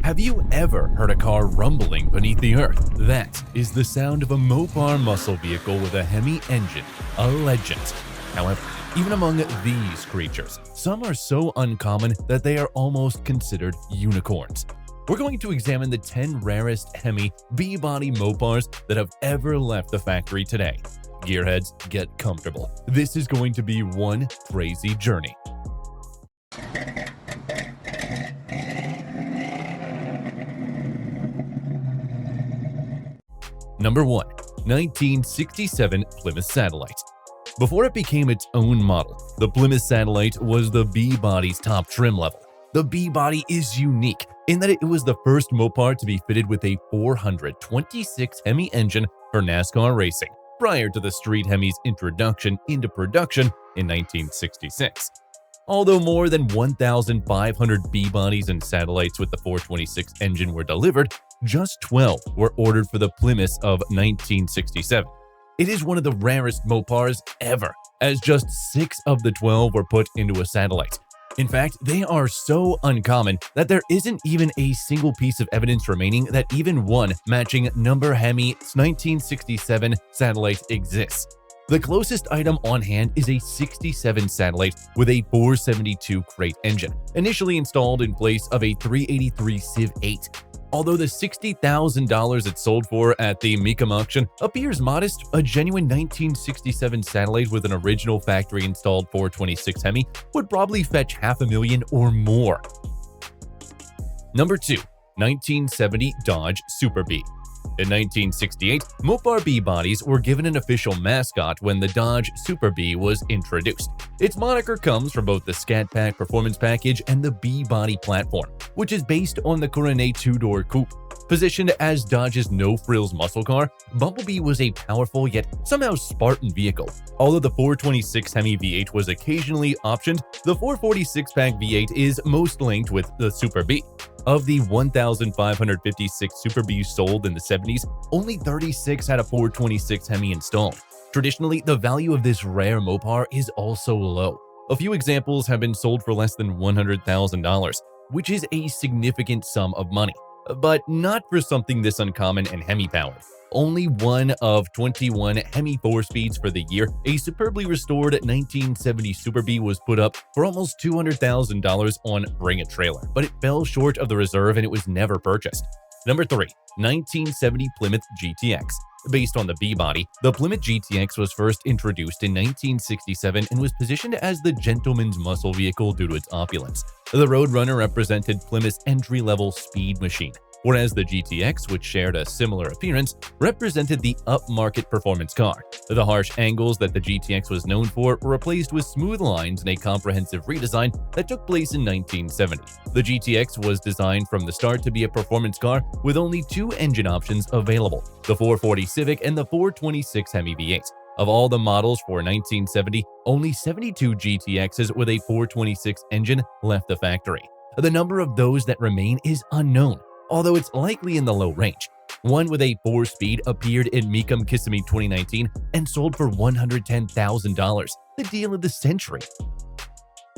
Have you ever heard a car rumbling beneath the earth? That is the sound of a Mopar muscle vehicle with a Hemi engine, a legend. However, even among these creatures, some are so uncommon that they are almost considered unicorns. We're going to examine the 10 rarest Hemi B-body Mopars that have ever left the factory today. Gearheads, get comfortable. This is going to be one crazy journey. Number 1. 1967 Plymouth Satellite. Before it became its own model, the Plymouth Satellite was the B-body's top trim level. The B-body is unique in that it was the first Mopar to be fitted with a 426 Hemi engine for NASCAR racing, prior to the Street Hemi's introduction into production in 1966. Although more than 1,500 B-bodies and satellites with the 426 engine were delivered, just 12 were ordered for the Plymouth of 1967. It is one of the rarest Mopars ever, as just 6 of the 12 were put into a satellite. In fact, they are so uncommon that there isn't even a single piece of evidence remaining that even one matching number Hemi 1967 satellite exists. The closest item on hand is a 67 satellite with a 472 crate engine, initially installed in place of a 383 Civ 8. Although the $60,000 it sold for at the Mecum auction appears modest, a genuine 1967 satellite with an original factory-installed 426 Hemi would probably fetch $500,000 or more. Number 2. 1970 Dodge Super B. In 1968, Mopar B-bodies were given an official mascot when the Dodge Super B was introduced. Its moniker comes from both the Scat Pack performance package and the B-body platform, which is based on the Coronet two-door coupe. Positioned as Dodge's no-frills muscle car, Bumblebee was a powerful yet somehow Spartan vehicle. Although the 426 Hemi V8 was occasionally optioned, the 446-pack V8 is most linked with the Super B. Of the 1,556 Super Bs sold in the 70s, only 36 had a 426 Hemi installed. Traditionally, the value of this rare Mopar is also low. A few examples have been sold for less than $100,000, which is a significant sum of money. But not for something this uncommon and Hemi-powered. Only one of 21 Hemi 4-speeds for the year, a superbly restored 1970 Super B was put up for almost $200,000 on Bring a Trailer, but it fell short of the reserve and it was never purchased. Number 3. 1970 Plymouth GTX. Based on the B-body, the Plymouth GTX was first introduced in 1967 and was positioned as the gentleman's muscle vehicle due to its opulence. The Roadrunner represented Plymouth's entry-level speed machine, whereas the GTX, which shared a similar appearance, represented the upmarket performance car. The harsh angles that the GTX was known for were replaced with smooth lines in a comprehensive redesign that took place in 1970. The GTX was designed from the start to be a performance car with only 2 engine options available, the 440 Civic and the 426 Hemi V8. Of all the models for 1970, only 72 GTXs with a 426 engine left the factory. The number of those that remain is unknown, although it's likely in the low range. One with a 4-speed appeared in Mecum Kissimmee 2019 and sold for $110,000, the deal of the century.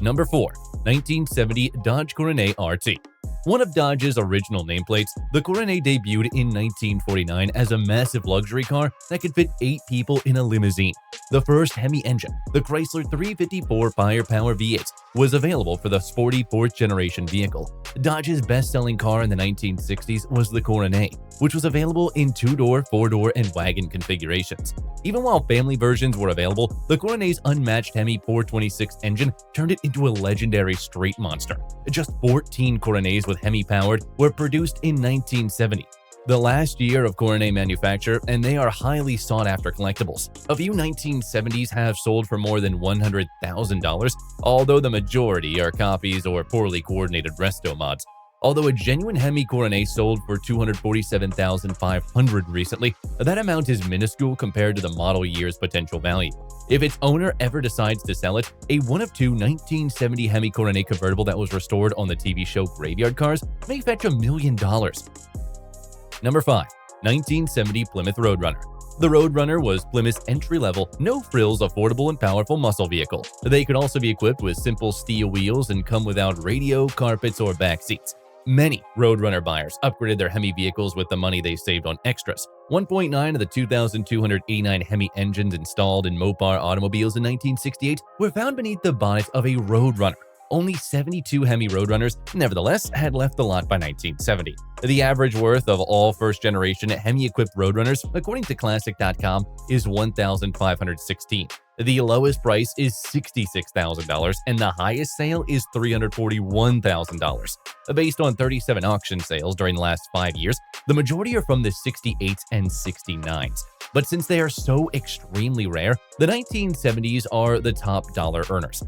Number 4. 1970 Dodge Coronet RT. One of Dodge's original nameplates, the Coronet debuted in 1949 as a massive luxury car that could fit 8 people in a limousine. The first Hemi engine, the Chrysler 354 Firepower V8, was available for the sporty 4th-generation vehicle. Dodge's best-selling car in the 1960s was the Coronet, which was available in 2-door, 4-door, and wagon configurations. Even while family versions were available, the Coronet's unmatched Hemi 426 engine turned it into a legendary street monster. Just 14 Coronets with Hemi-powered were produced in 1970. The last year of Coronet manufacture, and they are highly sought-after collectibles. A few 1970s have sold for more than $100,000, although the majority are copies or poorly coordinated resto mods. Although a genuine Hemi Coronet sold for $247,500 recently, that amount is minuscule compared to the model year's potential value. If its owner ever decides to sell it, a one of two 1970 Hemi Coronet convertible that was restored on the TV show Graveyard Cars may fetch $1 million. Number 5. 1970 Plymouth Roadrunner. The Roadrunner was Plymouth's entry-level, no-frills, affordable and powerful muscle vehicle. They could also be equipped with simple steel wheels and come without radio, carpets, or back seats. Many Roadrunner buyers upgraded their Hemi vehicles with the money they saved on extras. 1.9 of the 2,289 Hemi engines installed in Mopar automobiles in 1968 were found beneath the bonnet of a Roadrunner. Only 72 Hemi Roadrunners, nevertheless, had left the lot by 1970. The average worth of all first-generation Hemi-equipped Roadrunners, according to Classic.com, is $1,516. The lowest price is $66,000, and the highest sale is $341,000. Based on 37 auction sales during the last 5 years, the majority are from the 68s and 69s. But since they are so extremely rare, the 1970s are the top dollar earners.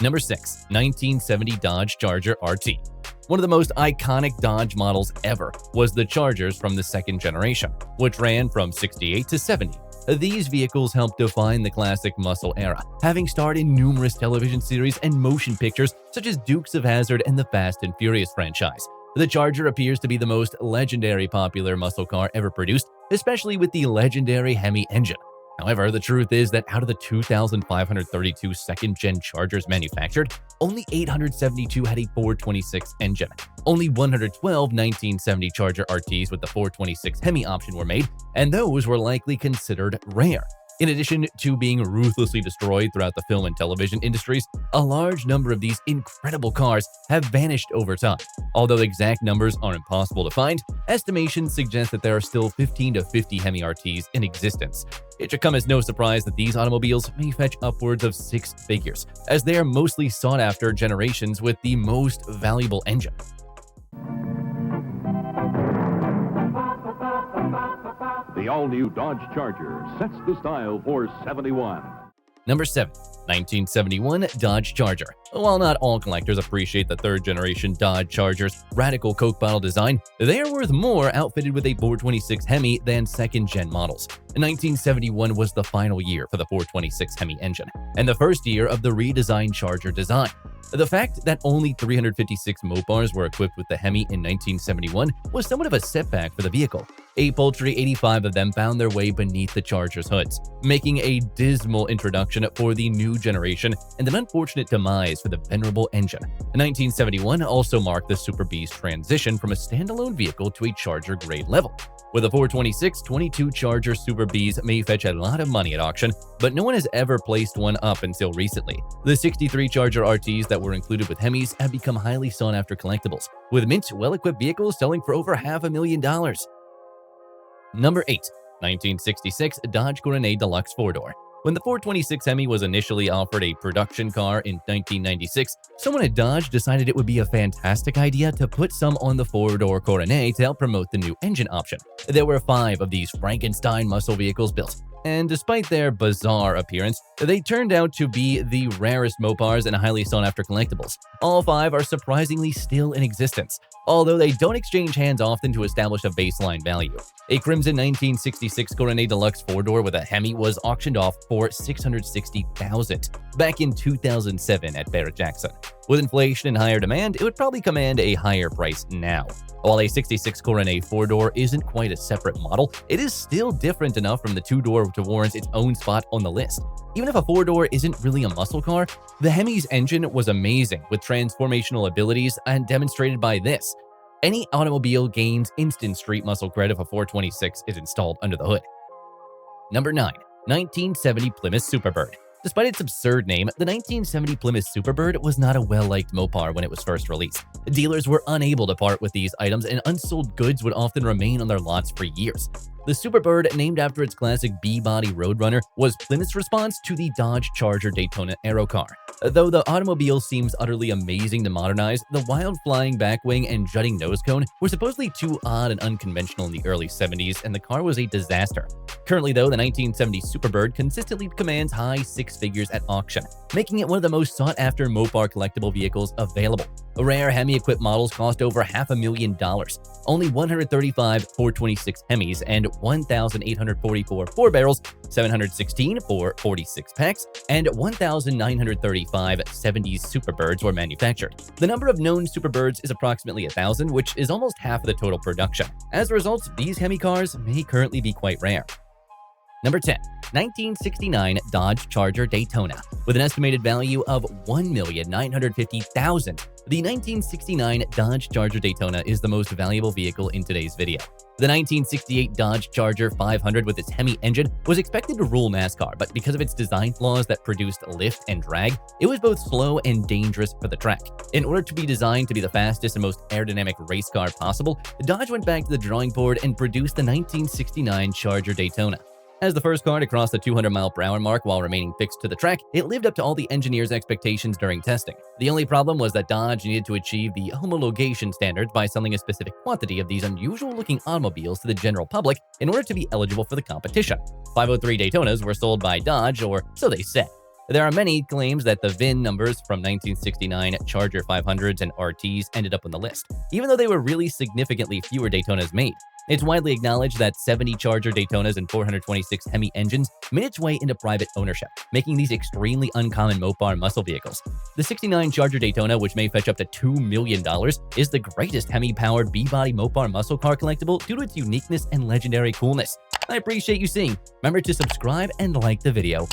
Number 6. 1970 Dodge Charger RT. One of the most iconic Dodge models ever was the Chargers from the second generation, which ran from 68 to 70. These vehicles helped define the classic muscle era, having starred in numerous television series and motion pictures such as Dukes of Hazzard and the Fast and Furious franchise. The Charger appears to be the most legendary popular muscle car ever produced, especially with the legendary Hemi engine. However, the truth is that out of the 2,532 second-gen Chargers manufactured, only 872 had a 426 engine. Only 112 1970 Charger RTs with the 426 Hemi option were made, and those were likely considered rare. In addition to being ruthlessly destroyed throughout the film and television industries, a large number of these incredible cars have vanished over time. Although the exact numbers are impossible to find, estimations suggest that there are still 15 to 50 Hemi RTs in existence. It should come as no surprise that these automobiles may fetch upwards of 6 figures, as they are mostly sought-after generations with the most valuable engine. The all-new Dodge Charger sets the style for 71. Number 7. 1971 Dodge Charger. While not all collectors appreciate the third-generation Dodge Charger's radical Coke bottle design, they are worth more outfitted with a 426 Hemi than second-gen models. 1971 was the final year for the 426 Hemi engine, and the first year of the redesigned Charger design. The fact that only 356 Mopars were equipped with the Hemi in 1971 was somewhat of a setback for the vehicle. A paltry 85 of them found their way beneath the Charger's hoods, making a dismal introduction for the new generation and an unfortunate demise for the venerable engine. 1971 also marked the Super B's transition from a standalone vehicle to a Charger grade level. With a 426, 22 Charger Super Bs may fetch a lot of money at auction, but no one has ever placed one up until recently. The 63 Charger RTs that were included with Hemis have become highly sought-after collectibles, with mint, well-equipped vehicles selling for over $500,000. Number 8. 1966 Dodge Coronet Deluxe 4-door. When the 426 Hemi was initially offered a production car in 1996, someone at Dodge decided it would be a fantastic idea to put some on the 4-door Coronet to help promote the new engine option. There were 5 of these Frankenstein muscle vehicles built, and despite their bizarre appearance, they turned out to be the rarest Mopars and highly sought-after collectibles. All 5 are surprisingly still in existence, although they don't exchange hands often to establish a baseline value. A crimson 1966 Coronet Deluxe 4-door with a Hemi was auctioned off for $660,000 back in 2007 at Barrett-Jackson. With inflation and higher demand, it would probably command a higher price now. While a 66 Coronet 4-door isn't quite a separate model, it is still different enough from the 2-door to warrant its own spot on the list. Even if a 4-door isn't really a muscle car, the Hemi's engine was amazing with transformational abilities and demonstrated by this. Any automobile gains instant street muscle cred if a 426 is installed under the hood. Number 9. 1970 Plymouth Super Bird. Despite its absurd name, the 1970 Plymouth Super Bird was not a well-liked Mopar when it was first released. Dealers were unable to part with these items, and unsold goods would often remain on their lots for years. The Super Bird, named after its classic B-body Roadrunner, was Plymouth's response to the Dodge Charger Daytona Aero car. Though the automobile seems utterly amazing to modernize, the wild flying back wing and jutting nose cone were supposedly too odd and unconventional in the early 70s, and the car was a disaster. Currently, though, the 1970 Super Bird consistently commands high 6 figures at auction, making it one of the most sought-after Mopar collectible vehicles available. Rare Hemi-equipped models cost over $500,000. Only 135 426 Hemis and 1,844 4-barrels, 716 for 46 packs, and 1,935 70s Super Birds were manufactured. The number of known Super Birds is approximately 1,000, which is almost half of the total production. As a result, these Hemi cars may currently be quite rare. Number 10. 1969 Dodge Charger Daytona. With an estimated value of $1,950,000, the 1969 Dodge Charger Daytona is the most valuable vehicle in today's video. The 1968 Dodge Charger 500 with its Hemi engine was expected to rule NASCAR, but because of its design flaws that produced lift and drag, it was both slow and dangerous for the track. In order to be designed to be the fastest and most aerodynamic race car possible, Dodge went back to the drawing board and produced the 1969 Charger Daytona. As the first car to cross the 200-mile-per-hour mark while remaining fixed to the track, it lived up to all the engineers' expectations during testing. The only problem was that Dodge needed to achieve the homologation standards by selling a specific quantity of these unusual-looking automobiles to the general public in order to be eligible for the competition. 503 Daytonas were sold by Dodge, or so they said. There are many claims that the VIN numbers from 1969 Charger 500s and RTs ended up on the list, even though they were really significantly fewer Daytonas made. It's widely acknowledged that 70 Charger Daytonas and 426 Hemi engines made its way into private ownership, making these extremely uncommon Mopar muscle vehicles. The 69 Charger Daytona, which may fetch up to $2 million, is the greatest Hemi-powered B-body Mopar muscle car collectible due to its uniqueness and legendary coolness. I appreciate you seeing. Remember to subscribe and like the video.